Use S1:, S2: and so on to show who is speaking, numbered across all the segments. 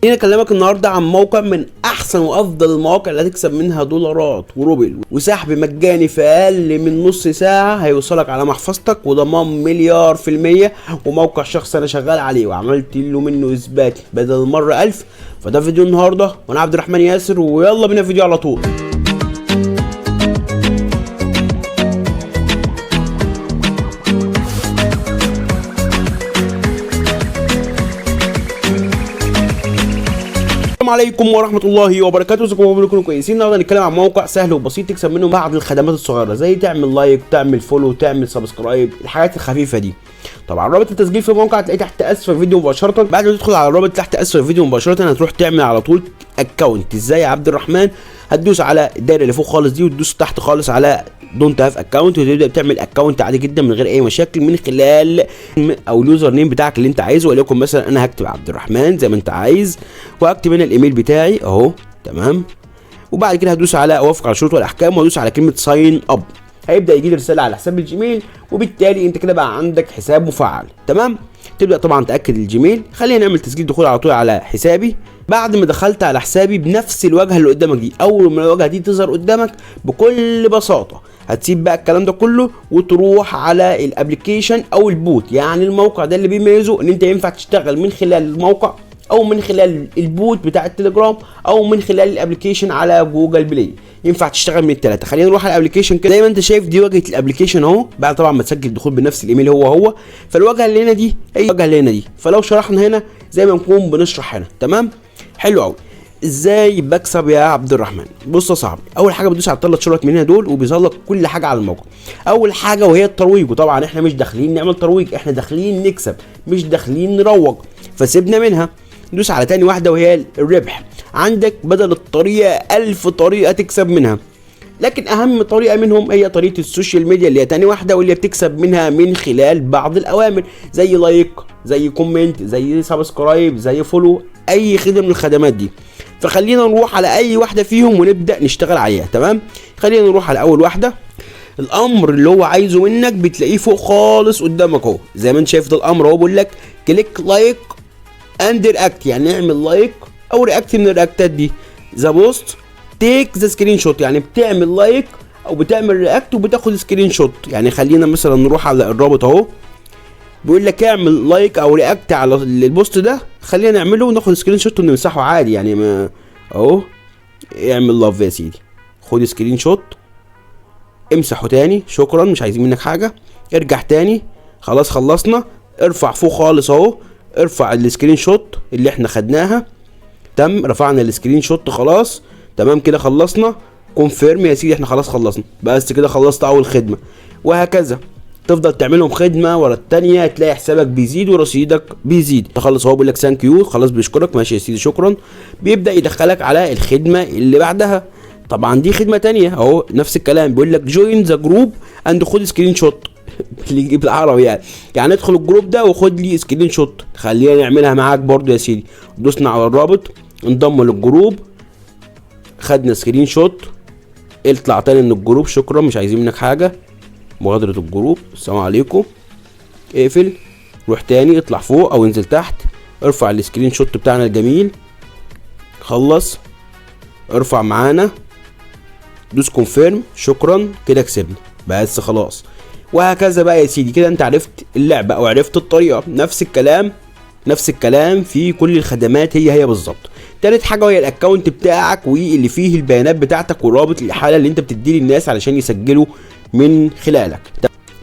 S1: خليني اكلمك النهارده عن موقع من احسن وافضل المواقع اللي هتكسب منها دولارات وروبل وسحب مجاني في اقل من نص ساعه هيوصلك على محفظتك وضمان مليار في المية. وموقع شخص انا شغال عليه وعملت له منه اثبات بدل المره 1000. فده فيديو النهارده وانا عبد الرحمن ياسر، ويلا بينا فيديو على طول. السلام عليكم ورحمه الله وبركاته. ازيكم كلكم كويسين؟ النهارده هنتكلم عن موقع سهل وبسيط تكسب منه بعض الخدمات الصغيره، زي تعمل لايك، تعمل فولو، تعمل سبسكرايب، الحاجات الخفيفه دي. طبعا رابط التسجيل في الموقع هتلاقيه تحت اسفل الفيديو مباشره. بعد ما تدخل على الرابط تحت اسفل الفيديو مباشره هتروح تعمل على طول اكونت. ازاي يا عبد الرحمن؟ هتدوس على الدايره اللي فوق خالص دي وتدوس تحت خالص على دونت هاف اكونت وتبدا تعمل اكونت عادي جدا من غير اي مشاكل من خلال او اليوزر نيم بتاعك اللي انت عايزه. وليكن مثلا انا هكتب عبد الرحمن زي ما انت عايز، وهكتب هنا الايميل بتاعي اهو، تمام. وبعد كده هدوس على اوافق على الشروط والاحكام وهدوس على كلمه ساين اب. هيبدا يجي لي رساله على حساب الجيميل، وبالتالي انت كده بقى عندك حساب مفعل، تمام. تبدا طبعا تاكد الجيميل. خلينا نعمل تسجيل دخول على طول على حسابي. بعد ما دخلت على حسابي بنفس الواجهه اللي قدامك دي، اول ما الواجهه دي تظهر قدامك بكل بساطه هتسيب بقى الكلام ده كله وتروح على الابلكيشن او البوت. يعني الموقع ده اللي بيميزه ان انت ينفع تشتغل من خلال الموقع او من خلال البوت بتاع التليجرام او من خلال الابلكيشن على جوجل بلاي. ينفع تشتغل من الثلاثه. خلينا نروح على الابلكيشن كده. زي ما انت شايف دي واجهه الابلكيشن اهو، بعد طبعا ما تسجل دخول بنفس الايميل هو. فالواجهه اللي هنا دي هي الواجهه اللي هنا دي. فلو شرحنا هنا زي ما نكون بنشرح هنا، تمام. حلو قوي. ازاي بكسب يا عبد الرحمن؟ بص يا صاحبي، اول حاجه بتدوس على الثلاث شرط من هنا دول وبيظهر لك كل حاجه على الموقع. اول حاجه وهي الترويج، وطبعا احنا مش داخلين نعمل ترويج، احنا داخلين نكسب مش داخلين نروج، فسيبنا منها. ندوس على تاني واحده وهي الربح. عندك بدل الطريقه 1000 طريقه تكسب منها، لكن اهم طريقه منهم هي طريقه السوشيال ميديا اللي هي تاني واحده، واللي بتكسب منها من خلال بعض الاوامر زي لايك، زي كومنت، زي سبسكرايب، زي فولو، اي خدمه من الخدمات دي. فخلينا نروح على اي واحده فيهم ونبدا نشتغل عليها، تمام. خلينا نروح على اول واحده. الامر اللي هو عايزه منك بتلاقيه فوق خالص قدامك اهو، زي ما انت شايف ده الامر اهو. بيقول لك كليك لايك اند رياكت، يعني اعمل لايك او رياكت من الرياكتات دي. ذا بوست تيك ذا سكرين شوت، يعني بتعمل لايك او بتعمل رياكت وبتاخد سكرين شوت. يعني خلينا مثلا نروح على الرابط اهو، بيقول لك اعمل لايك او رياكت على البوست ده. خلينا نعمله وناخد سكرين شوت ونمسحه عادي، يعني ما اهو. اعمل لاف يا سيدي، خد سكرين شوت، امسحه تاني، شكرا مش عايزين منك حاجه. ارجع تاني، خلاص خلصنا. ارفع فوق خالص اهو، ارفع السكرين شوت اللي احنا خدناها. تم، رفعنا السكرين شوت خلاص، تمام كده خلصنا. كونفيرم يا سيدي، احنا خلاص خلصنا. بس كده خلصت اول خدمه، وهكذا تفضل تعملهم خدمه ورا الثانيه، تلاقي حسابك بيزيد ورصيدك بيزيد. تخلص هو بيقول لك ثانك يو، خلاص بيشكرك، ماشي يا سيدي شكرا. بيبدا يدخلك على الخدمه اللي بعدها. طبعا دي خدمه ثانيه اهو، نفس الكلام. بيقول لك جوين ذا جروب اند خد سكرين شوت بالعربي يعني ادخل الجروب ده وخد لي سكرين شوت. خلينا نعملها معاك برضو يا سيدي. دوسنا على الرابط، انضم للجروب، خدنا سكرين شوت، اطلع تاني من الجروب، شكرا مش عايزين منك حاجه، مغادره الجروب، السلام عليكم، اقفل. روح تاني، اطلع فوق او انزل تحت، ارفع السكرين شوت بتاعنا الجميل، خلص، ارفع معانا، دوس كونفيرم، شكرا كده كسبنا. بس خلاص. وهكذا بقى يا سيدي، كده انت عرفت اللعبه او عرفت الطريقه. نفس الكلام في كل الخدمات، هي بالظبط. تالت حاجه وهي الاكونت بتاعك واللي فيه البيانات بتاعتك ورابط الاحاله اللي انت بتديه للناس علشان يسجلوا من خلالك.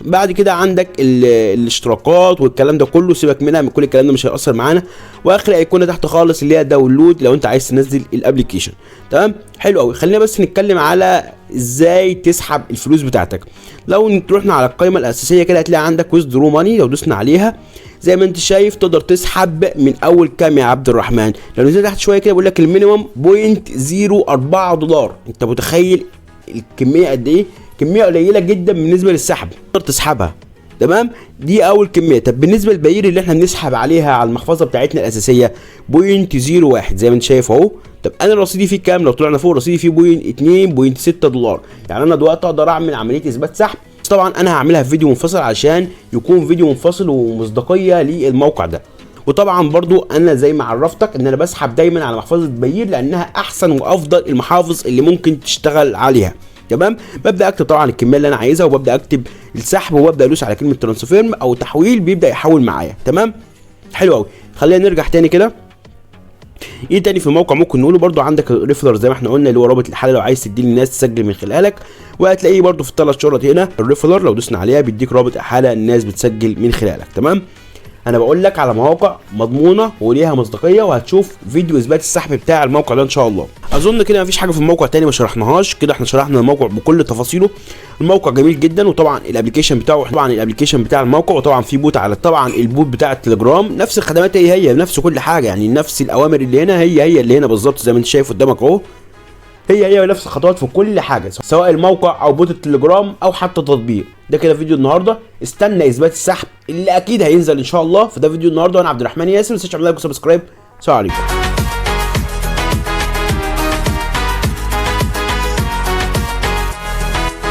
S1: بعد كده عندك الاشتراكات والكلام ده كله، سيبك منها، من كل الكلام ده مش هيأثر معانا. واخر ايقونه تحت خالص اللي هي داونلود لو انت عايز تنزل الابلكيشن، تمام. حلو قوي. خلينا بس نتكلم على ازاي تسحب الفلوس بتاعتك. لو رحنا على القائمه الاساسيه كده هتلاقي عندك ويزدرو ماني. لو دوسنا عليها زي ما انت شايف تقدر تسحب من اول كام يا عبد الرحمن. لو نزلت تحت شويه كده بيقول لك المينيمم $0.04. انت متخيل الكميه قد ايه؟ كميه قليله جدا بالنسبه للسحب، تقدر تسحبها، تمام. دي اول كميه. طب بالنسبه للبيير اللي احنا بنسحب عليها على المحفظه بتاعتنا الاساسيه 0.01 زي ما انت شايف اهو. طب انا رصيدي فيه كام؟ لو طلعنا فوق رصيدي فيه $2.6. يعني انا دلوقتي اقدر اعمل عمليه اثبات سحب. طبعا انا هعملها في فيديو منفصل عشان يكون فيديو منفصل ومصداقيه للموقع ده. وطبعا برضو انا زي ما عرفتك ان انا بسحب دايما على محفظه باير لانها احسن وافضل المحافظ اللي ممكن تشتغل عليها. تمام. ببدا اكتب طبعا الكميه اللي انا عايزها وببدا اكتب السحب وببدا ادوس على كلمه ترانسفيرم او تحويل، بيبدا يحول معايا. تمام. حلو قوي. خلينا نرجع تاني كده. ايه تاني في الموقع ممكن نقوله؟ برضو عندك الريفلر زي ما احنا قلنا اللي هو رابط الحاله لو عايز تدي للناس تسجل من خلالك، وهتلاقيه برضو في الثلاث شرط هنا الريفلر لو دوسنا عليها بيديك رابط حاله الناس بتسجل من خلالك. تمام. انا بقول لك على مواقع مضمونه وليها مصداقيه، وهتشوف فيديو اثبات السحب بتاع الموقع ده ان شاء الله. اظن كده مفيش حاجه في الموقع تاني ما شرحناهاش، كده احنا شرحنا الموقع بكل تفاصيله. الموقع جميل جدا، وطبعا الابلكيشن بتاعه طبعا الابلكيشن بتاع الموقع، وطبعا في بوت على طبعا البوت بتاع التليجرام، نفس الخدمات هي نفس كل حاجه، يعني نفس الاوامر اللي هنا هي اللي هنا بالظبط زي ما انت شايف قدامك اهو. هي نفس الخطوات في كل حاجه، سواء الموقع او بوت التليجرام او حتى التطبيق. ده كده فيديو النهارده، استنى اثبات السحب اللي اكيد هينزل ان شاء الله. فده فيديو النهارده، وانا عبد الرحمن ياسر. ما تنساش تعمل لايك وسبسكرايب. سلام عليكم.